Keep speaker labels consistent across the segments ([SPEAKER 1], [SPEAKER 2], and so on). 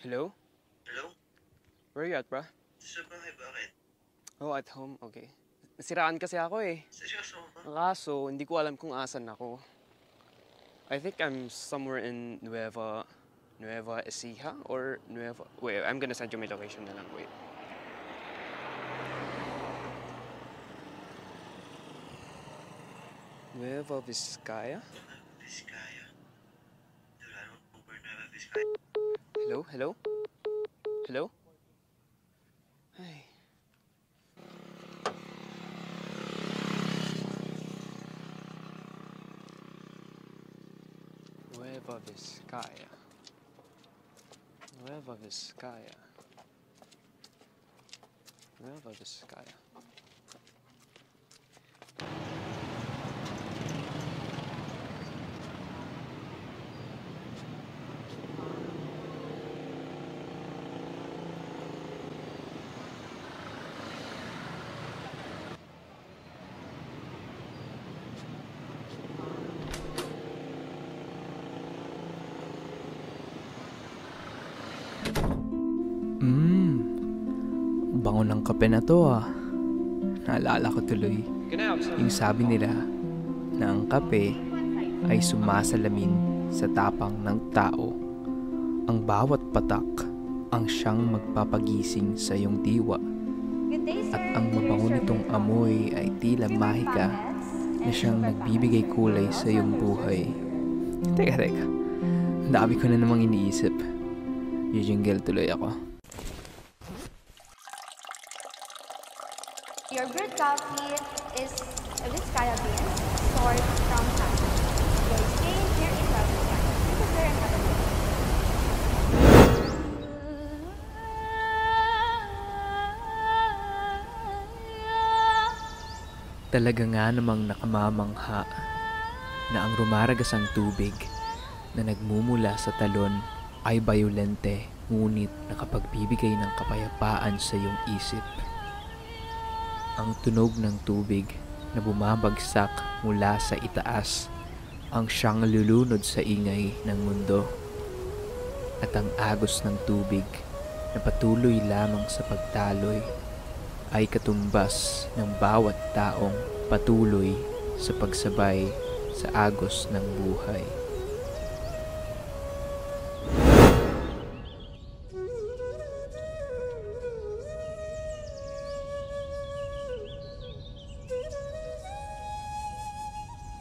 [SPEAKER 1] Hello?
[SPEAKER 2] Hello?
[SPEAKER 1] Where are you at, bro?
[SPEAKER 2] Sa bahay, bakit?
[SPEAKER 1] Oh, at home. Okay. Nasiraan kasi ako eh.
[SPEAKER 2] Seryoso ba?
[SPEAKER 1] Ang kaso, hindi ko alam kung asan ako. I think I'm somewhere in Nueva Ecija or Nueva... Wait, I'm gonna send you my location na lang. Wait. Nueva Vizcaya?
[SPEAKER 2] Nueva Vizcaya. Wala naman Uber Nueva Vizcaya.
[SPEAKER 1] Hello? Hello? Hello? Ay. Nueva Vizcaya. Nueva Vizcaya. Nueva Vizcaya.
[SPEAKER 3] Bango ng kape na to ah. Naalala ko tuloy
[SPEAKER 1] Can I have some?
[SPEAKER 3] yung sabi nila na ang kape ay sumasalamin sa tapang ng tao. Ang bawat patak ang siyang magpapagising sa iyong diwa. At ang mabango nitong amoy ay tila mahika na siyang nagbibigay kulay sa iyong buhay. Teka. Ang dami ko na namang iniisip. Jingle tuloy ako.
[SPEAKER 4] Your brewed coffee is a Vizcaya bean sourced from China. Your stay here in Nueva Vizcaya. This is very important.
[SPEAKER 3] Talaga nga namang nakamamangha na ang rumaragasang tubig na nagmumula sa talon ay bayolente ngunit nakapagbibigay ng kapayapaan sa iyong isip. Ang tunog ng tubig na bumabagsak mula sa itaas ang siyang lulunod sa ingay ng mundo. At ang agos ng tubig na patuloy lamang sa pagtaloy ay katumbas ng bawat taong patuloy sa pagsabay sa agos ng buhay.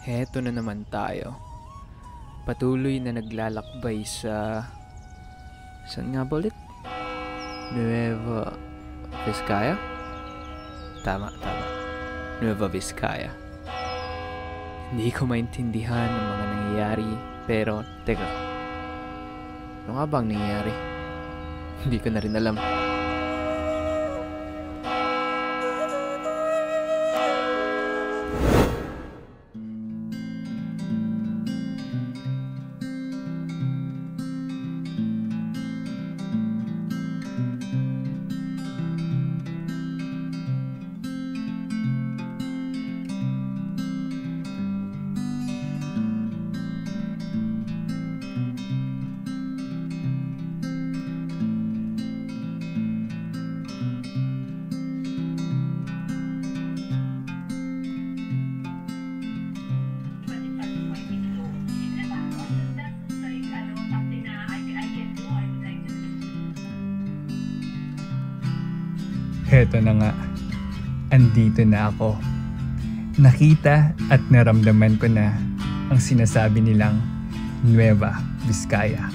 [SPEAKER 3] Heto na naman tayo. Patuloy na naglalakbay sa... Saan nga ba ulit? Nueva Vizcaya? Tama. Nueva Vizcaya. Hindi ko maintindihan ang mga nangyayari, pero teka. Ano nga bang nangyayari? Hindi ko na rin alam.
[SPEAKER 5] Heto na nga, andito na ako. Nakita at naramdaman ko na ang sinasabi nilang Nueva Vizcaya.